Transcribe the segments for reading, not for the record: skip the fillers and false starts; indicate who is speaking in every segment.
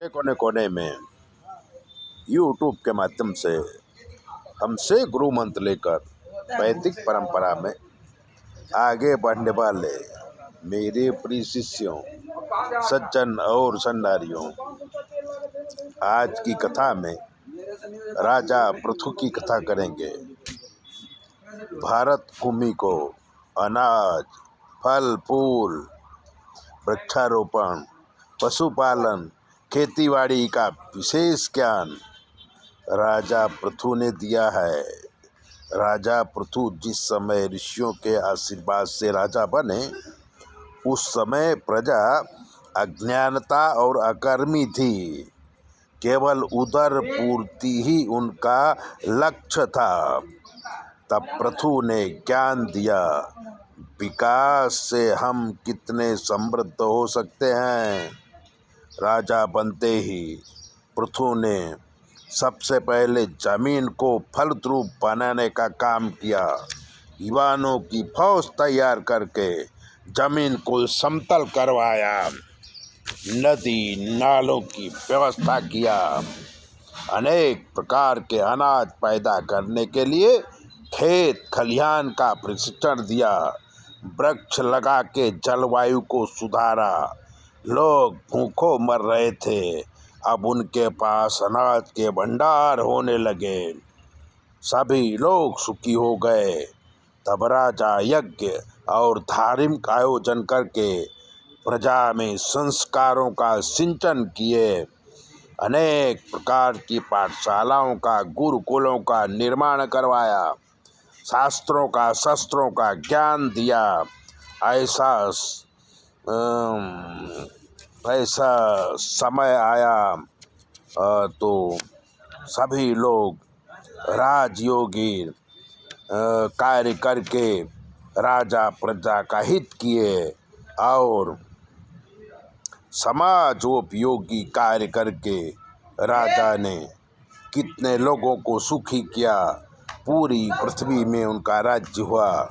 Speaker 1: के कोने कोने में यूट्यूब के माध्यम से हमसे गुरु मंत्र लेकर वैदिक परंपरा में आगे बढ़ने वाले मेरे प्रिय शिष्यों, सज्जन और सन्नारियों, आज की कथा में राजा पृथु की कथा करेंगे। भारत भूमि को अनाज, फल फूल, वृक्षारोपण, पशुपालन, खेतीबाड़ी का विशेष ज्ञान राजा पृथु ने दिया है। राजा पृथु जिस समय ऋषियों के आशीर्वाद से राजा बने, उस समय प्रजा अज्ञानता और अकर्मी थी। केवल उदर पूर्ति ही उनका लक्ष्य था। तब पृथु ने ज्ञान दिया, विकास से हम कितने समृद्ध हो सकते हैं। राजा बनते ही पृथु ने सबसे पहले जमीन को फलद्रुप बनाने का काम किया। युवानों की फौज तैयार करके जमीन को समतल करवाया, नदी नालों की व्यवस्था किया, अनेक प्रकार के अनाज पैदा करने के लिए खेत खलिहान का प्रशिक्षण दिया, वृक्ष लगा के जलवायु को सुधारा। लोग भूखों मर रहे थे, अब उनके पास अनाज के भंडार होने लगे, सभी लोग सुखी हो गए। तब राजा यज्ञ और धार्मिक आयोजन करके प्रजा में संस्कारों का सिंचन किए, अनेक प्रकार की पाठशालाओं का, गुरुकुलों का निर्माण करवाया, शास्त्रों का शस्त्रों का ज्ञान दिया। ऐसा समय आया तो सभी लोग राजयोगी कार्य करके राजा प्रजा का हित किए और समाजोपयोगी कार्य करके राजा ने कितने लोगों को सुखी किया। पूरी पृथ्वी में उनका राज्य हुआ।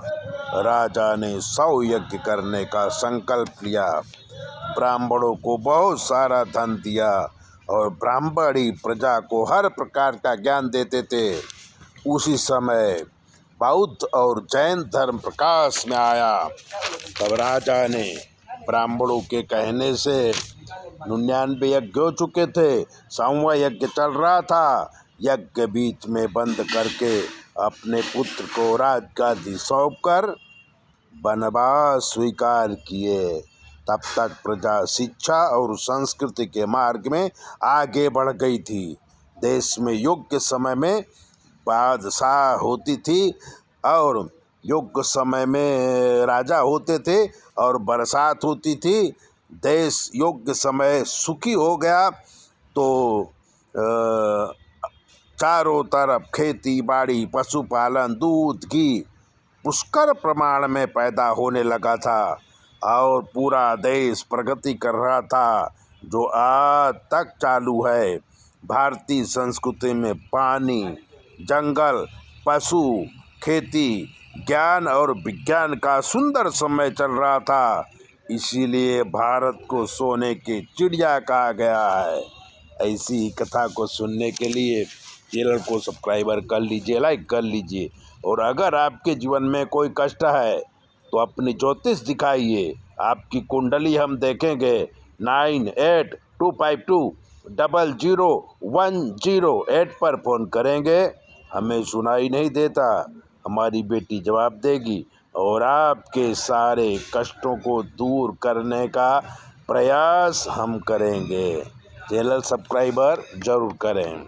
Speaker 1: राजा ने 100 यज्ञ करने का संकल्प लिया, ब्राह्मणों को बहुत सारा धन दिया और ब्राह्मणी प्रजा को हर प्रकार का ज्ञान देते थे। उसी समय बौद्ध और जैन धर्म प्रकाश में आया। तब राजा ने ब्राह्मणों के कहने से 99 यज्ञ हो चुके थे, 100वां यज्ञ चल रहा था। यज्ञ बीच में बंद करके अपने पुत्र को राजगादी सौंपकर वनवास स्वीकार किए। तब तक प्रजा शिक्षा और संस्कृति के मार्ग में आगे बढ़ गई थी। देश में योग्य समय में बादशाह होती थी और योग्य समय में राजा होते थे और बरसात होती थी। देश योग्य समय सुखी हो गया तो चारों तरफ खेती बाड़ी, पशुपालन, दूध, घी पुष्कर प्रमाण में पैदा होने लगा था और पूरा देश प्रगति कर रहा था, जो आज तक चालू है। भारतीय संस्कृति में पानी, जंगल, पशु, खेती, ज्ञान और विज्ञान का सुंदर समय चल रहा था। इसीलिए भारत को सोने की चिड़िया कहा गया है। ऐसी ही कथा को सुनने के लिए चैनल को सब्सक्राइबर कर लीजिए, लाइक कर लीजिए। और अगर आपके जीवन में कोई कष्ट है तो अपनी ज्योतिष दिखाइए, आपकी कुंडली हम देखेंगे। 9825200108 पर फ़ोन करेंगे, हमें सुनाई नहीं देता, हमारी बेटी जवाब देगी और आपके सारे कष्टों को दूर करने का प्रयास हम करेंगे। चैनल सब्सक्राइबर जरूर करें।